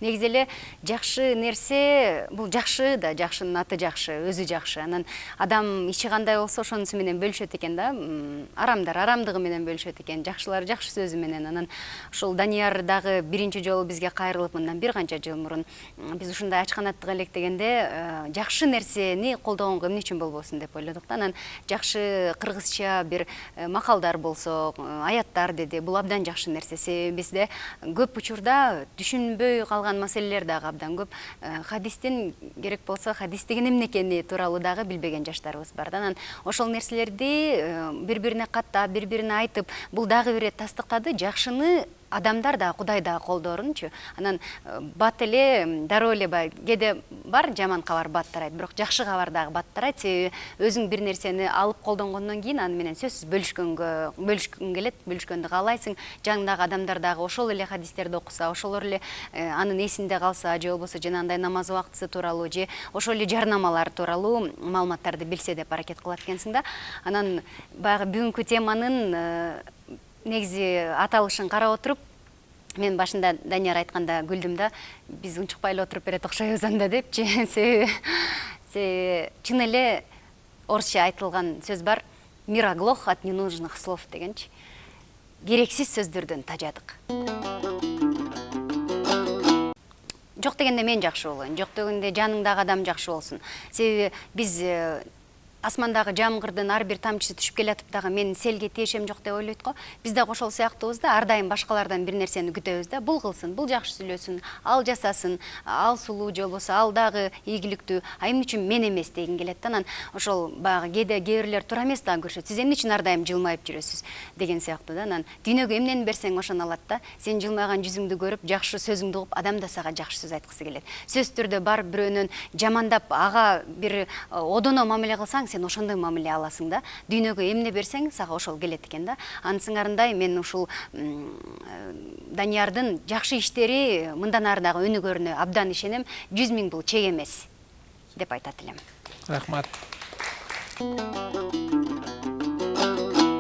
негизи эле жакшы нерсе бул жакшы да, жакшынын аты жакшы, өзү жакшы. Анан адам ичи кандай болсо ошонусу менен бөлүшөт экен да. Арамдар арамдыгы менен бөлүшөт экен, жакшылар жакшы сөзү менен. Анан ушул Данияр дагы биринчи жолу бизге кайрылып мындан бир канча жыл мурун биз ушундай ачканаттык электегенде жакшы нерсени колдогонго эмне үчүн болбосун деп ойлодук да. Анан жакшы кыргызча бир макалдар болсо, аяттар деди. Бул абдан жакшы нерсе. Себеби бизде көп учурда түшүнбөй калган маселелер дагы абдан көп. Хадистин керек болсо хадис деген эмне экени тууралуу дагы билбеген жаштарыбыз бар да. Анан ошол нерселерди бири-бирине каттап, бири-бирине айтып, бул дагы бир тастыктады. Жакшыны адамдар да, Кудай да колдорунчу. Анан бат эле дароо эле кээде бар жаман кабар бат тарайт, бирок жакшы кабар дагы бат тарайт. Себеби өзүң бир нерсени алып колдонгондон кийин аны менен сөзсүз бөлүшкүң келет, бөлүшкөндү каалайсың. Жаныңдагы адамдар дагы ошол эле хадистерди окуса, ошолор эле анын эсинде калса, же болбосо жанагындай намаз убактысы тууралуу, же ошол эле жарнамалар тууралуу маалыматтарды билсе деп аракет кылат экенсиң да. Анан баягы бүгүнкү теманын негизи аталышын карап отуруп, мен башында Данияр айтканда күлдүм да, биз унчукпай эле отуруп берет окшойбуз анда депчи. Себеби чын эле орусча айтылган сөз бар, мир оглох от ненужных слов дегенчи. Керексиз сөздөрдөн тажадык. Жок дегенде мен жакшы болоюн, жок дегенде жаныңдагы адам жакшы болсун. Себеби биз асмандагы жамгырдын ар бир тамчысы түшүп келатып дагы менин селге тиешем жок деп ойлойт го. Биз дагы ошол сыяктуубуз да, ар дайым башкалардан бир нерсени күтөбүз да. Бул кылсын, бул жакшы сүйлөсүн, ал жасасын, ал сулуу же болбосо ал дагы ийгиликтүү, а эмне үчүн мен эмес дегин келет да. Анан ошол баягы кээде кээ бирлер туура эмес дагы көрүшөт. Сиз эмне үчүн ар дайым жылмайып жүрөсүз деген сыяктуу да. Анан дүйнөгө эмнени берсең ошону алат да. Сен жылмайган жүзүңдү көрүп, жакшы сөзүңдү угуп, адам да сага жакшы сөз айткысы келет. Сөз түрдө бар бирөөнүн жамандап, ага бир одоно мамиле кылсаң, сен ошондой мамиле аласың да. Дүйнөгө эмне берсең, сага ошол келет экен да. Анын сыңарындай мен ушул Даниярдын жакшы иштери мындан ары дагы өнүгөрүнө абдан ишенем. 100 000 бул чек эмес деп айтат элем. Рахмат.